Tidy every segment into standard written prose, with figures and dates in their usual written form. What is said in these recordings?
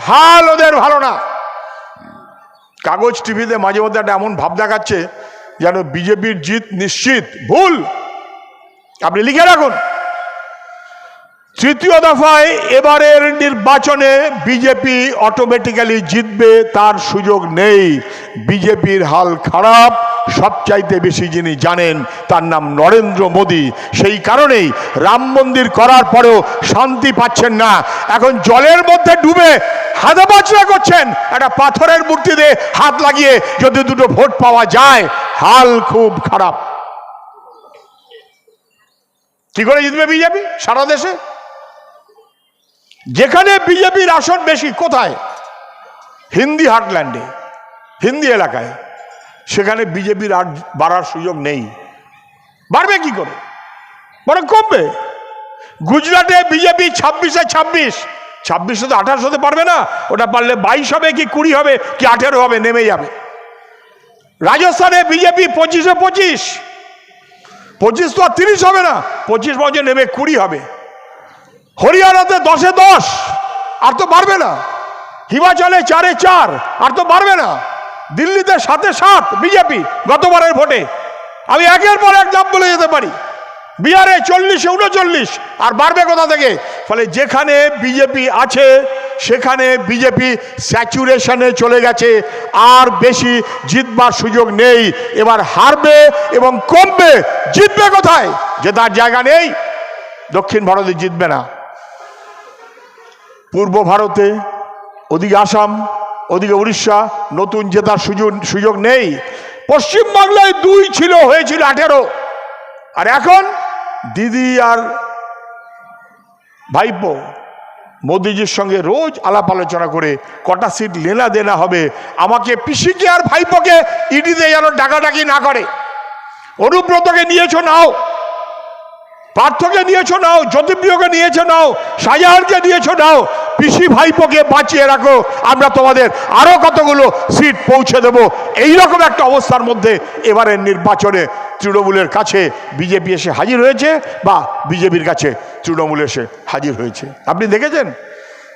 হাল ওদের ভালো না। কাগজ টিভিতে মাঝে মধ্যে একটা এমন ভাব দেখাচ্ছে যেন বিজেপির জিত নিশ্চিত। ভুল। আপনি লিখে রাখুন, তৃতীয় দফায় এবারের নির্বাচনে বিজেপি অটোমেটিক্যালি জিতবে, তার সুযোগ নেই। বিজেপির হাল খারাপ, সবচাইতে বেশি যিনি জানেন তার নাম নরেন্দ্র মোদী। সেই কারণেই রাম মন্দির করার পরেও শান্তি পাচ্ছেন না। এখন জলের মধ্যে ডুবে হাতে বাজনা করছেন, একটা পাথরের মূর্তিতে হাত লাগিয়ে যদি দুটো ভোট পাওয়া যায়। হাল খুব খারাপ। কি করে জিতবে বিজেপি সারা দেশে? যেখানে বিজেপির আসন বেশি, কোথায়? হিন্দি হার্টল্যান্ডে, হিন্দি এলাকায়, সেখানে বিজেপির আর বাড়ার সুযোগ নেই। বাড়বে কি করে? বরং কমবে। গুজরাটে বিজেপি 26-এ 26, 26 তো 28 হতে পারবে না, ওটা পারলে 22 হবে কি 20 হবে কি 18 হবে, নেমে যাবে। রাজস্থানে বিজেপি 25-এ 25, 25 তো আর 30 হবে না, 25 বছর নেমে 20 হবে। হরিয়ানাতে 10-এ 10, আর তো বাড়বে না। হিমাচলে 4-এ 4, আর তো বাড়বে না। দিল্লিতে 7-এ 7 বিজেপি গতবারের ভোটে, আমি একের পর এক নাম বলে যেতে পারি। বিহারে 40-এ 39, আর বাড়বে কোথা থেকে? ফলে যেখানে বিজেপি আছে সেখানে বিজেপি স্যাচুরেশনে চলে গেছে, আর বেশি জিতবার সুযোগ নেই। এবার হারবে এবং কমবে, জিতবে কোথায়? জেতার জায়গা নেই। দক্ষিণ ভারতে জিতবে না, পূর্ব ভারতে, ওদিকে আসাম, ওদিকে উড়িষ্যা, নতুন জেতার সুযোগ নেই। পশ্চিমবাংলায় 2 ছিল, হয়েছিল 18, আর এখন দিদি আর ভাইপো মোদিজির সঙ্গে রোজ আলাপ আলোচনা করে কটা সিট লেনা দেনা হবে। আমাকে পিসিকে আর ভাইপোকে ইডিতে যেন ডাকাডাকি না করে। অনুব্রতকে নিয়েছো নাও, পার্থকে নিয়েছো নাও, জ্যোতিপ্রিয়কে নিয়েছো নাও, শাহজাহানকে নিয়েছো নাও, পিসি ভাইপোকে বাঁচিয়ে রাখো, আমরা তোমাদের আরো কতগুলো সিট পৌঁছে দেব। এইরকম একটা অবস্থার মধ্যে এবারের নির্বাচনে তৃণমূলের কাছে বিজেপি এসে হাজির হয়েছে, বা বিজেপির কাছে তৃণমূল এসে হাজির হয়েছে। আপনি দেখেছেন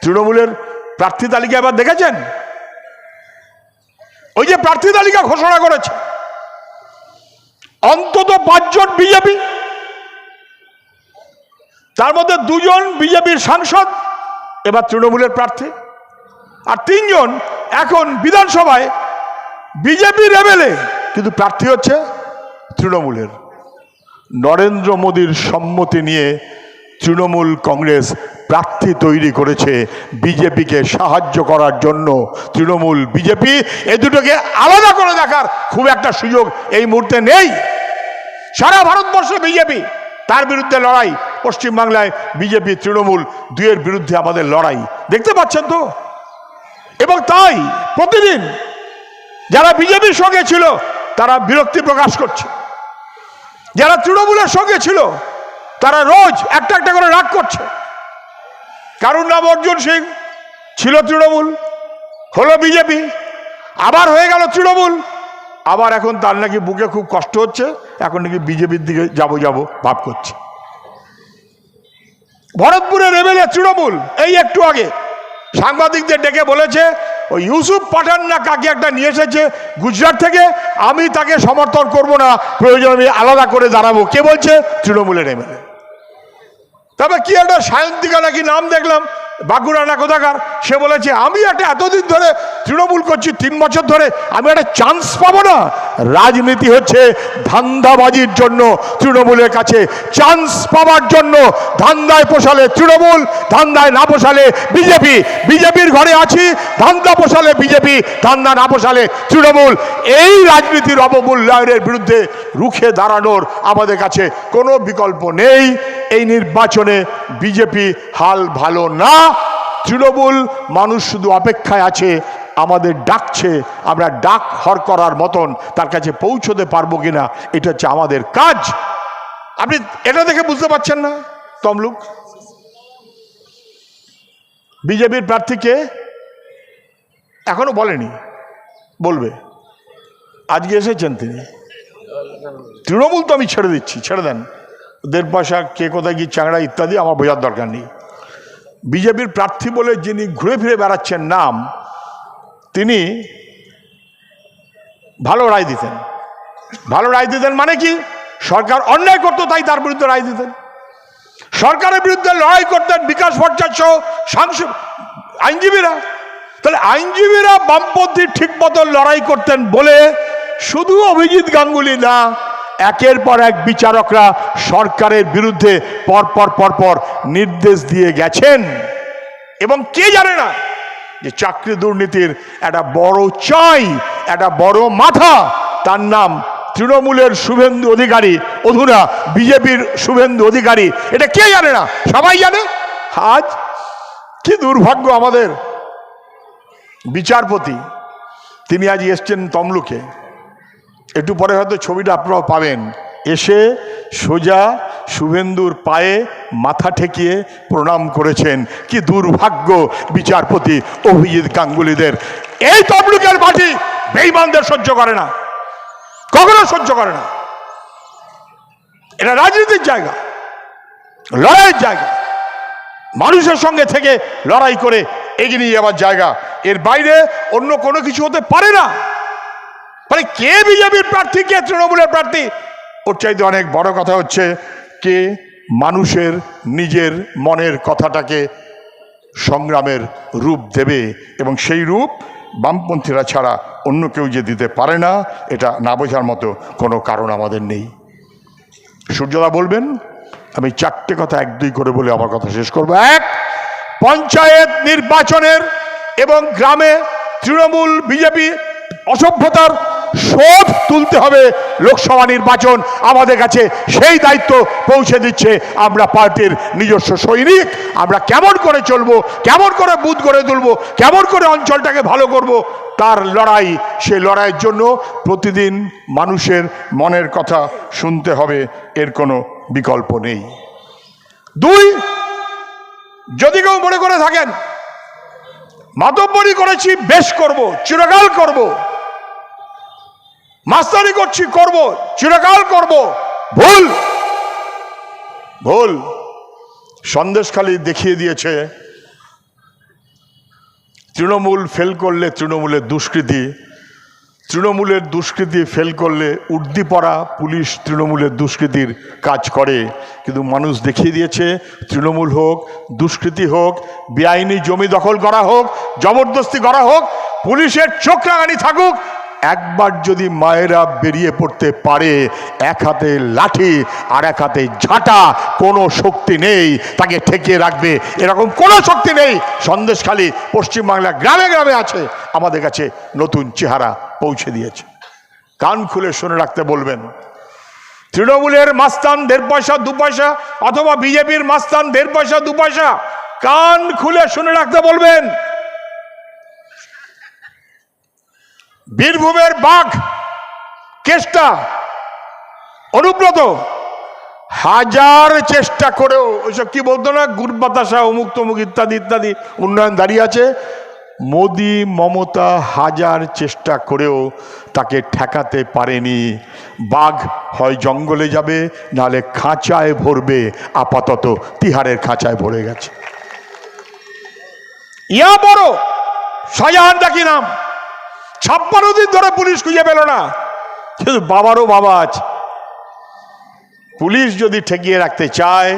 তৃণমূলের প্রার্থী তালিকা? এবার দেখেছেন ওই যে প্রার্থী তালিকা ঘোষণা করেছে, অন্তত 5 জন বিজেপি, তার মধ্যে 2 জন বিজেপির সাংসদ এবার তৃণমূলের প্রার্থী, আর 3 জন এখন বিধানসভায় বিজেপির এমএলএ, কিন্তু প্রার্থী হচ্ছে তৃণমূলের। নরেন্দ্র মোদীর সম্মতি নিয়ে তৃণমূল কংগ্রেস প্রার্থী তৈরি করেছে বিজেপিকে সাহায্য করার জন্য। তৃণমূল বিজেপি এ দুটোকে আলাদা করে দেখার খুব একটা সুযোগ এই মুহূর্তে নেই। সারা ভারতবর্ষে বিজেপি, তার বিরুদ্ধে লড়াই। পশ্চিমবাংলায় বিজেপি তৃণমূল 2-এর বিরুদ্ধে আমাদের লড়াই, দেখতে পাচ্ছেন তো। এবং তাই প্রতিদিন যারা বিজেপির সঙ্গে ছিল তারা বিরক্তি প্রকাশ করছে, যারা তৃণমূলের সঙ্গে ছিল তারা রোজ একটা একটা করে রাগ করছে। কারুর নাম অর্জুন সিং, ছিল তৃণমূল, হলো বিজেপি, আবার হয়ে গেল তৃণমূল, আবার এখন তার নাকি বুকে খুব কষ্ট হচ্ছে, এখন নাকি বিজেপির দিকে যাব ভাব করছে। ভরতপুরের এমএলএ তৃণমূল এই একটু আগে সাংবাদিকদের ডেকে বলেছে ওই ইউসুফ পাঠান না কাকে একটা নিয়ে এসেছে গুজরাট থেকে, আমি তাকে সমর্থন করব না, প্রয়োজন আমি আলাদা করে দাঁড়াবো। কে বলছে? তৃণমূলের এমএলএ। তবে কি একটা সায়ন্তিকা নাকি নাম দেখলাম, বাঁকুড়া না কোথাকার, সে বলেছে আমি একটা এতদিন ধরে তৃণমূল করছি, 3 বছর ধরে, আমি একটা চান্স পাবো না। রাজনীতি হচ্ছে ধান্দাবাজির জন্য, তৃণমূলের কাছে চান্স পাওয়ার জন্য। ধান্দায় পোষালে তৃণমূল, ধান্দায় না পোষালে বিজেপি। বিজেপির ঘরে আছি, ধান্দা পোষালে বিজেপি, ধান্দা না পোষালে তৃণমূল। এই রাজনীতির অবমূল্যায়নের বিরুদ্ধে রুখে দাঁড়ানোর আমাদের কাছে কোনো বিকল্প নেই। এই নির্বাচনে বিজেপি হাল ভালো না। তৃণমূল মানুষ শুধু অপেক্ষায় আছে, আমাদের ডাকছে, আমরা ডাক হর করার মতন তার কাছে পৌঁছতে পারবো কিনা, এটা হচ্ছে আমাদের কাজ। আপনি এটা দেখে বুঝতে পারছেন না তমলুক বিজেপির প্রার্থীকে এখনো বলেনি, বলবে। আজকে এসেছেন তিনি। তৃণমূল তো আমি ছেড়ে দিচ্ছি, ছেড়ে দেন, 1.5 পয়সা কে কোথায় গিয়ে চাংড়া ইত্যাদি আমার বোঝার দরকার নেই। বিজেপির প্রার্থী বলে যিনি ঘুরে ফিরে বেড়াচ্ছেন নাম, তিনি ভালো রায় দিতেন। ভালো রায় দিতেন মানে কি? সরকার অন্যায় করতো তাই তার বিরুদ্ধে রায় দিতেন। সরকারের বিরুদ্ধে লড়াই করতেন বিকাশ ভট্টাচার্য সহ আইনজীবীরা। তাহলে আইনজীবীরা বামপন্থী ঠিক মতো লড়াই করতেন বলে শুধু অভিজিৎ গাঙ্গুলি না, একের পর এক বিচারকরা সরকারের বিরুদ্ধে পরপর নির্দেশ দিয়ে গেছেন। এবং কে জানে না যে চাকরি দুর্নীতির একটা বড় চাই, একটা বড় মাথা, তার নাম তৃণমূলের শুভেন্দু অধিকারী, অধুনা বিজেপির শুভেন্দু অধিকারী। এটা কে জানে না? সবাই জানে। আজ কি দুর্ভাগ্য আমাদের বিচারপতি, তিনি আজ এসছেন তমলুকে, একটু পরে হয়তো ছবিটা আপনারাও পাবেন। এসে সোজা শুভেন্দুর পায়ে মাথা ঠেকিয়ে প্রণাম করেছেন। কি দুর্ভাগ্য বিচারপতি অভিজিৎ গাঙ্গুলিদের। এই তমলুকের মাটি বেঈমানদের সহ্য করে না, কখনো সহ্য করে না। এটা রাজনীতির জায়গা, লড়াইয়ের জায়গা, মানুষের সঙ্গে থেকে লড়াই করে এগিয়ে নিয়ে যাওয়ার জায়গা। এর বাইরে অন্য কোনো কিছু হতে পারে না। মানে কে বিজেপির প্রার্থী, কে তৃণমূলের প্রার্থী, ওর চাইতে অনেক বড় কথা হচ্ছে কে মানুষের নিজের মনের কথাটাকে সংগ্রামের রূপ দেবে, এবং সেই রূপ বামপন্থীরা ছাড়া অন্য কেউ যে দিতে পারে না, এটা না বোঝার মতো কোনো কারণ আমাদের নেই। সূর্যদা বলবেন, আমি চারটে কথা এক দুই করে বলে আমার কথা শেষ করবো। এক, পঞ্চায়েত নির্বাচনের এবং গ্রামে তৃণমূল বিজেপি অসভ্যতার শোধ তুলতে হবে। লোকসভা নির্বাচন আমাদের কাছে সেই দায়িত্ব পৌঁছে দিচ্ছে। আমরা পার্টির নিজস্ব সৈনিক। আমরা কেমন করে চলবো, কেমন করে বুথ গড়ে তুলবো, কেমন করে অঞ্চলটাকে ভালো করব, তার লড়াই। সেই লড়াইয়ের জন্য প্রতিদিন মানুষের মনের কথা শুনতে হবে, এর কোনো বিকল্প নেই। দুই, যদি কেউ মনে করে থাকেন মাতব্বরি করেছি বেশ করব, চিরকাল করব, মাস্তানি করছি করব, চিরকাল করব, ভুল ভুল। সন্দেশখালি দেখিয়ে দিয়েছে তৃণমূল ফেল করলে তৃণমূলের দুষ্কৃতি, তৃণমূলের দুষ্কৃতি ফেল করলে উর্দিপড়া পুলিশ তৃণমূলের দুষ্কৃতির কাজ করে। কিন্তু মানুষ দেখিয়ে দিয়েছে তৃণমূল হোক, দুষ্কৃতি হোক, বেআইনি জমি দখল করা হোক, জবরদস্তি করা হোক, পুলিশের চোখ রাঙানি থাকুক, একবার যদি মায়েরা বেরিয়ে পড়তে পারে, এক হাতে লাঠি আর এক হাতে ঝাঁটা, কোনো শক্তি নেই তাকে ঠেকিয়ে রাখবে। এরকম কোনো শক্তি নেই। সন্দেশখালী পশ্চিমবাংলা গ্রামে গ্রামে আছে, আমাদের কাছে নতুন চেহারা পৌঁছে দিয়েছে। কান খুলে শুনে রাখতে বলবেন। তৃণমূলের মাস্তান 1.5 পয়সা 2 পয়সা, অথবা বিজেপির মাস্তান 1.5 পয়সা 2 পয়সা, কান খুলে শুনে রাখতে বলবেন। বীরভূমের বাঘ কেষ্টা অনুব্রত হাজার চেষ্টা করেও, ওইসব কি বলতো না, গুড় বাতাসা অমুক তমুক ইত্যাদি ইত্যাদি উন্নয়ন দাঁড়িয়ে আছে। মোদি মমতা হাজার চেষ্টা করেও তাকে ঠেকাতে পারেনি। বাঘ হয় জঙ্গলে যাবে, নাহলে খাঁচায় ভরবে। আপাতত তিহারের খাঁচায় ভরে গেছে। ইয়া বড় শাহজাহান ডাকি নাম, 56 দিন ধরে পুলিশ খুঁজে পেল না। কিন্তু বাবারও বাবা আছে। পুলিশ যদি ঠেকিয়ে রাখতে চায়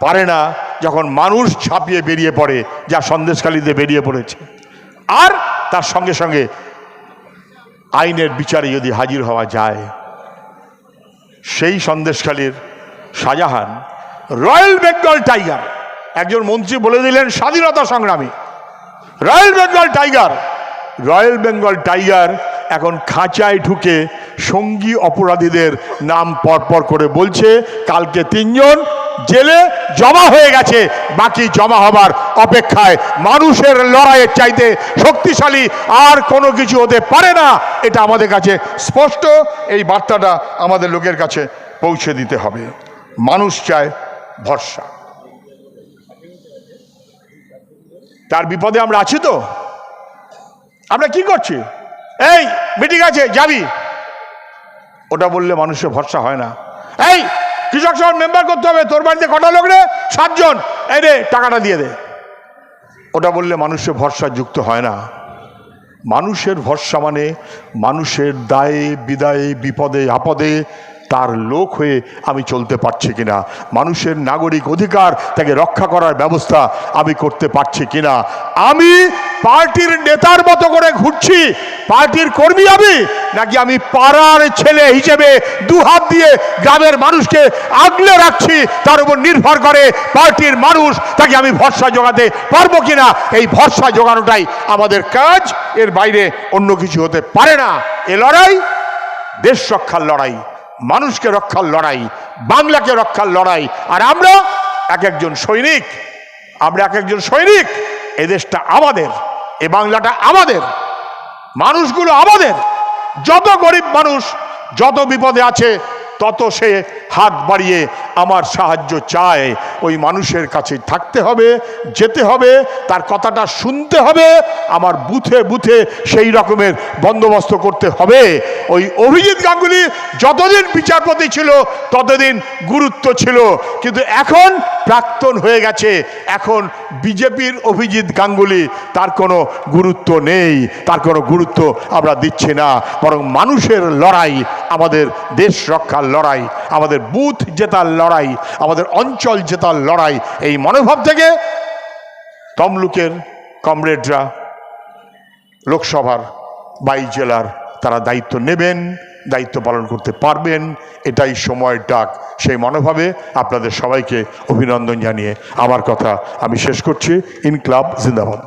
পারে না, যখন মানুষ ছাপিয়ে বেরিয়ে পড়ে, যা সন্দেশখালীতে বেরিয়ে পড়েছে, আর তার সঙ্গে সঙ্গে আইনের বিচারে যদি হাজির হওয়া যায়। সেই সন্দেশখালীর শাহজাহান রয়্যাল বেঙ্গল টাইগার, একজন মন্ত্রী বলে দিলেন স্বাধীনতা সংগ্রামী। Royal Bengal tiger, royal Bengal tiger এখন খাঁচায় ঢুকে সঙ্গী অপরাধীদের নাম পরপর করে বলছে। কালকে 3 জন জেলে জমা হয়ে গেছে, বাকি জমা হবার অপেক্ষায়। মানুষের লড়াইয়ের চাইতে শক্তিশালী আর কোনো কিছু হতে পারে না, এটা আমাদের কাছে স্পষ্ট। এই বার্তাটা আমাদের লোকের কাছে পৌঁছে দিতে হবে। মানুষ চায় ভরসা। তার বিপদে আমরা আছি তো? আমরা কি করছি? এই মিটিং আছে যাবি, ওটা বললে মানুষের ভরসা হয় না। এই কৃষক সভার মেম্বার করতে হবে, তোর বাড়িতে কটা লোক রে? 7 জন। এই রে টাকাটা দিয়ে দে। ওটা বললে মানুষের ভরসা যুক্ত হয় না। মানুষের ভরসা মানে মানুষের দায়ে বিদায়ে বিপদে আপদে তার লোক হয়ে আমি চলতে পারছি কিনা, মানুষের নাগরিক অধিকার তাকে রক্ষা করার ব্যবস্থা আমি করতে পারছি কিনা। আমি পার্টির নেতার মতো করে ঘুরছি, পার্টির কর্মী আমি, নাকি আমি পাড়ার ছেলে হিসেবে দুহাত দিয়ে গ্রামের মানুষকে আগলে রাখছি, তার উপর নির্ভর করে পার্টির মানুষ তাকে আমি ভরসা জোগাতে পারবো কিনা। এই ভরসা জোগানোটাই আমাদের কাজ, এর বাইরে অন্য কিছু হতে পারে না। এ লড়াই দেশ রক্ষার লড়াই, মানুষকে রক্ষার লড়াই, বাংলাকে রক্ষার লড়াই। আর আমরা এক একজন সৈনিক, আমরা এক একজন সৈনিক। এ দেশটা আমাদের, এ বাংলাটা আমাদের, মানুষগুলো আমাদের। যত গরিব মানুষ যত বিপদে আছে তত সে হাত বাড়িয়ে আমার সাহায্য চায়। ওই মানুষের কাছে থাকতে হবে, যেতে হবে, তার কথাটা শুনতে হবে, আমার বুথে বুথে সেই রকমের বন্দোবস্ত করতে হবে। ওই অভিজিৎ গাঙ্গুলি যতদিন বিচারপতি ছিল ততদিন গুরুত্ব ছিল, কিন্তু এখন প্রাক্তন হয়ে গেছে, এখন বিজেপির অভিজিৎ গাঙ্গুলি, তার কোনো গুরুত্ব নেই, তার কোনো গুরুত্ব আমরা দিচ্ছি না। বরং মানুষের লড়াই, আমাদের দেশ রক্ষার লড়াই, আমাদের বুথ জেতার লড়াই, আমাদের অঞ্চল জেতার লড়াই। এই মনোভাব থেকে তমলুকের কমরেডরা লোকসভার 22 জেলার তারা দায়িত্ব নেবেন, দায়িত্ব পালন করতে পারবেন, এটাই সময়ের ডাক। সেই মনোভাবে আপনাদের সবাইকে অভিনন্দন জানিয়ে আমার কথা আমি শেষ করছি। ইনকলাব জিন্দাবাদ।